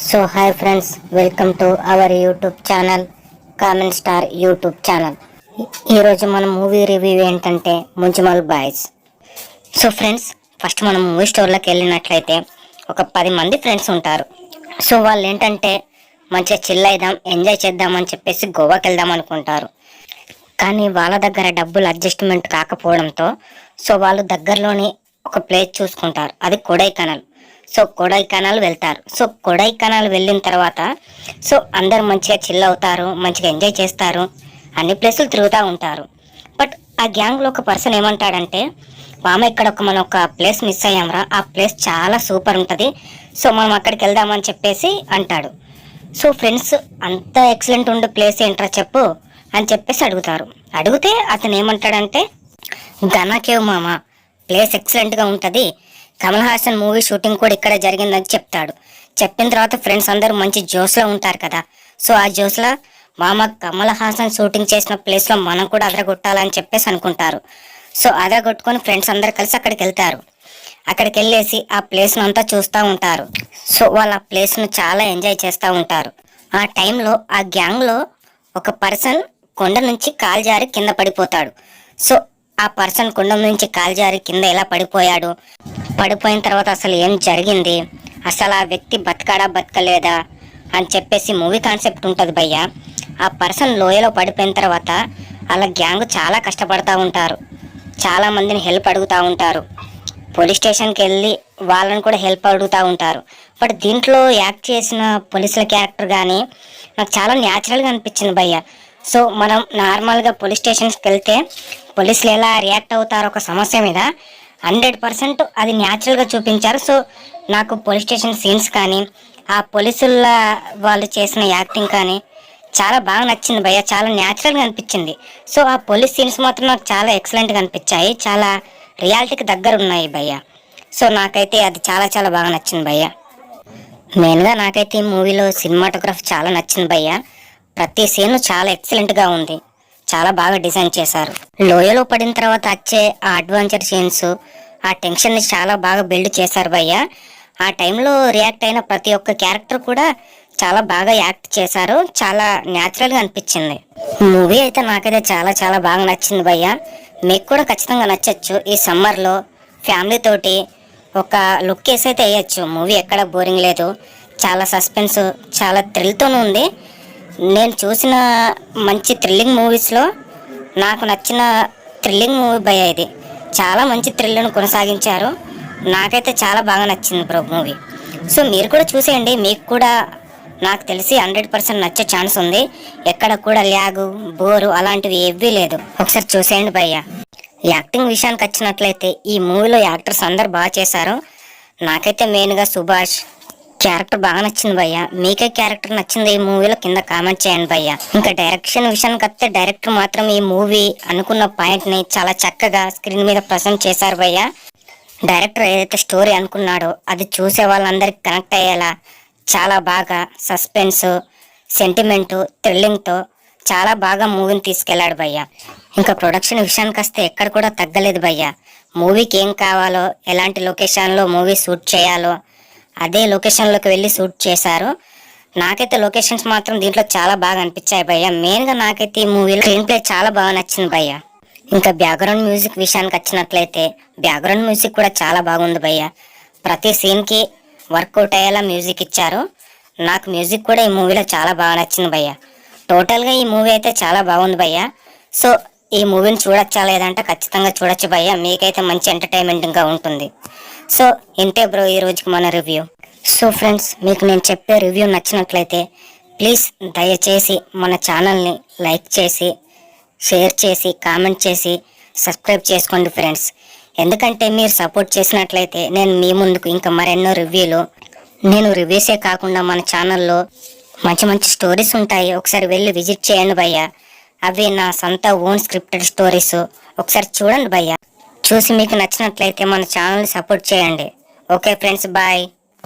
So hi friends, welcome to our YouTube channel comment star YouTube channel. ఈరోజు మన movie review ఏంటంటే ముంచుమల్ boys. So friends, first మనం movie స్టోర్లోకి వెళ్ళినట్లయితే ఒక 10 మంది ఫ్రెండ్స్ ఉంటారు. సో వాళ్ళు ఏంటంటే మంచిగా చిల్ అయిదాం, ఎంజాయ్ చేద్దామని చెప్పేసి గోవాకి వెళ్దాం అనుకుంటారు. కానీ వాళ్ళ దగ్గర డబ్బులు అడ్జస్ట్మెంట్ కాకపోవడంతో సో వాళ్ళు దగ్గరలోని ఒక ప్లేస్ చూసుకుంటారు, అది కొడైకెనాల్. సో కొడైకెనాల్ వెళ్తారు. సో కొడైకెనాల్ వెళ్ళిన తర్వాత సో అందరు మంచిగా చిల్ అవుతారు, మంచిగా ఎంజాయ్ చేస్తారు, అన్ని ప్లేసులు తిరుగుతూ ఉంటారు. బట్ ఆ గ్యాంగ్లో ఒక పర్సన్ ఏమంటాడంటే, మామ ఇక్కడ మనం ఒక ప్లేస్ మిస్ అయ్యామరా, ఆ ప్లేస్ చాలా సూపర్ ఉంటుంది, సో మనం అక్కడికి వెళ్దామని చెప్పేసి అంటాడు. సో ఫ్రెండ్స్, అంత ఎక్సలెంట్ ఉండే ప్లేస్ ఏంట్రా చెప్పు అని చెప్పేసి అడుగుతారు. అడిగితే అతను ఏమంటాడంటే, ఘనా కేవ్ మామ, ప్లేస్ ఎక్సలెంట్గా ఉంటుంది, కమల్ హాసన్ మూవీ షూటింగ్ కూడా ఇక్కడ జరిగిందని చెప్తాడు. చెప్పిన తర్వాత ఫ్రెండ్స్ అందరూ మంచి జోస్లో ఉంటారు కదా. సో ఆ జోస్లో మామ కమల్ హాసన్ షూటింగ్ చేసిన ప్లేస్లో మనం కూడా అదరగొట్టాలని చెప్పేసి అనుకుంటారు. సో అదరగొట్టుకొని ఫ్రెండ్స్ అందరు కలిసి అక్కడికి వెళ్తారు. అక్కడికి వెళ్ళేసి ఆ ప్లేస్ను అంతా చూస్తూ ఉంటారు. సో వాళ్ళు ఆ ప్లేస్ను చాలా ఎంజాయ్ చేస్తూ ఉంటారు. ఆ టైంలో ఆ గ్యాంగ్లో ఒక పర్సన్ కొండ నుంచి కాలు జారి కింద పడిపోతాడు. సో ఆ పర్సన్ కొండ నుంచి కాలు జారి కింద ఎలా పడిపోయాడు, పడిపోయిన తర్వాత అసలు ఏం జరిగింది, అసలు ఆ వ్యక్తి బతకాడా బతకలేదా అని చెప్పేసి మూవీ కాన్సెప్ట్ ఉంటుంది భయ్య. ఆ పర్సన్ లోయలో పడిపోయిన తర్వాత అలా గ్యాంగ్ చాలా కష్టపడుతూ ఉంటారు, చాలా మందిని హెల్ప్ అడుగుతూ ఉంటారు, పోలీస్ స్టేషన్కి వెళ్ళి వాళ్ళని కూడా హెల్ప్ అడుగుతూ ఉంటారు. బట్ దీంట్లో యాక్ట్ చేసిన పోలీసుల క్యారెక్టర్ కానీ నాకు చాలా న్యాచురల్గా అనిపించింది భయ్య. సో మనం నార్మల్గా పోలీస్ స్టేషన్స్కి వెళ్తే పోలీసులు ఎలా రియాక్ట్ అవుతారో ఒక సమస్య మీద 100% అది న్యాచురల్గా చూపించారు. సో నాకు పోలీస్ స్టేషన్ సీన్స్ కానీ ఆ పోలీసుల వాళ్ళు చేసిన యాక్టింగ్ కానీ చాలా బాగా నచ్చింది భయ్య, చాలా న్యాచురల్గా అనిపించింది. సో ఆ పోలీస్ సీన్స్ మాత్రం నాకు చాలా ఎక్సలెంట్గా అనిపించాయి, చాలా రియాలిటీకి దగ్గర ఉన్నాయి భయ్య. సో నాకైతే అది చాలా చాలా బాగా నచ్చింది భయ్య. మెయిన్గా నాకైతే ఈ మూవీలో సినిమాటోగ్రఫీ చాలా నచ్చింది భయ్య. ప్రతి సీన్ చాలా ఎక్సలెంట్గా ఉంది, చాలా బాగా డిజైన్ చేశారు. లోయలో పడిన తర్వాత వచ్చే ఆ అడ్వెంచర్ సీన్స్, ఆ టెన్షన్ని చాలా బాగా బిల్డ్ చేశారు భయ్య. ఆ టైంలో రియాక్ట్ అయిన ప్రతి ఒక్క క్యారెక్టర్ కూడా చాలా బాగా యాక్ట్ చేశారు, చాలా న్యాచురల్గా అనిపించింది. మూవీ అయితే నాకైతే చాలా చాలా బాగా నచ్చింది భయ్య. మీకు కూడా ఖచ్చితంగా నచ్చచ్చు. ఈ సమ్మర్లో ఫ్యామిలీ తోటి ఒక లుక్ వేసి అయితే వేయచ్చు. మూవీ ఎక్కడ బోరింగ్ లేదు, చాలా సస్పెన్స్, చాలా థ్రిల్తోనూ ఉంది. నేను చూసిన మంచి థ్రిల్లింగ్ మూవీస్లో నాకు నచ్చిన థ్రిల్లింగ్ మూవీ భయ్య ఇది. చాలా మంచి థ్రిల్ను కొనసాగించారు, నాకైతే చాలా బాగా నచ్చింది బ్రో మూవీ. సో మీరు కూడా చూసేయండి, మీకు కూడా నాకు తెలిసి 100% నచ్చే ఛాన్స్ ఉంది. ఎక్కడ కూడా ల్యాగు, బోరు అలాంటివి ఏవీ లేదు, ఒకసారి చూసేయండి భయ్య. యాక్టింగ్ విషయానికి వచ్చినట్లయితే ఈ మూవీలో యాక్టర్స్ అందరు బాగా చేశారు. నాకైతే మెయిన్గా సుభాష్ క్యారెక్టర్ బాగా నచ్చింది భయ్య. మీకే క్యారెక్టర్ నచ్చింది ఈ మూవీలో కింద కామెంట్ చేయండి భయ్య. ఇంకా డైరెక్షన్ విషయానికి వస్తే డైరెక్టర్ మాత్రం ఈ మూవీ అనుకున్న పాయింట్ని చాలా చక్కగా స్క్రీన్ మీద ప్రజెంట్ చేశారు భయ్య. డైరెక్టర్ ఏదైతే స్టోరీ అనుకున్నాడో అది చూసే వాళ్ళందరికీ కనెక్ట్ అయ్యేలా చాలా బాగా సస్పెన్స్, సెంటిమెంటు, థ్రిల్లింగ్తో చాలా బాగా మూవీని తీసుకెళ్లాడు భయ్య. ఇంకా ప్రొడక్షన్ విషయానికి వస్తే ఎక్కడ కూడా తగ్గలేదు భయ్య. మూవీకి ఏం కావాలో, ఎలాంటి లొకేషన్లో మూవీ షూట్ చేయాలో అదే లొకేషన్లోకి వెళ్ళి షూట్ చేశారు. నాకైతే లొకేషన్స్ మాత్రం దీంట్లో చాలా బాగా అనిపించాయి భయ్య. మెయిన్గా నాకైతే ఈ మూవీలో స్క్రీన్ ప్లే చాలా బాగా నచ్చింది భయ్య. ఇంకా బ్యాక్గ్రౌండ్ మ్యూజిక్ విషయానికి వచ్చినట్లయితే బ్యాక్గ్రౌండ్ మ్యూజిక్ కూడా చాలా బాగుంది భయ్య. ప్రతి సీన్కి వర్కౌట్ అయ్యేలా మ్యూజిక్ ఇచ్చారు. నాకు మ్యూజిక్ కూడా ఈ మూవీలో చాలా బాగా నచ్చింది భయ్య. టోటల్గా ఈ మూవీ అయితే చాలా బాగుంది భయ్య. సో ఈ మూవీని చూడొచ్చా లేదంటే ఖచ్చితంగా చూడొచ్చు భయ్య, మీకైతే మంచి ఎంటర్టైన్మెంట్గా ఉంటుంది. సో ఇంతే బ్రో ఈ రోజుకి మన రివ్యూ. సో ఫ్రెండ్స్, మీకు నేను చెప్పే రివ్యూ నచ్చినట్లయితే ప్లీజ్ దయచేసి మన ఛానల్ని లైక్ చేసి, షేర్ చేసి, కామెంట్ చేసి, సబ్స్క్రైబ్ చేసుకోండి ఫ్రెండ్స్. ఎందుకంటే మీరు సపోర్ట్ చేసినట్లయితే నేను మీ ముందుకు ఇంకా మరెన్నో నేను రివ్యూసే కాకుండా మన ఛానల్లో మంచి మంచి స్టోరీస్ ఉంటాయి, ఒకసారి వెళ్ళి విజిట్ చేయండి భయ్య. అవి నా సొంత ఓన్ స్క్రిప్టెడ్ స్టోరీస్, ఒకసారి చూడండి భయ్య. చూసి మీకు నచ్చినట్లయితే మన ఛానల్ని సపోర్ట్ చేయండి. Okay friends, bye.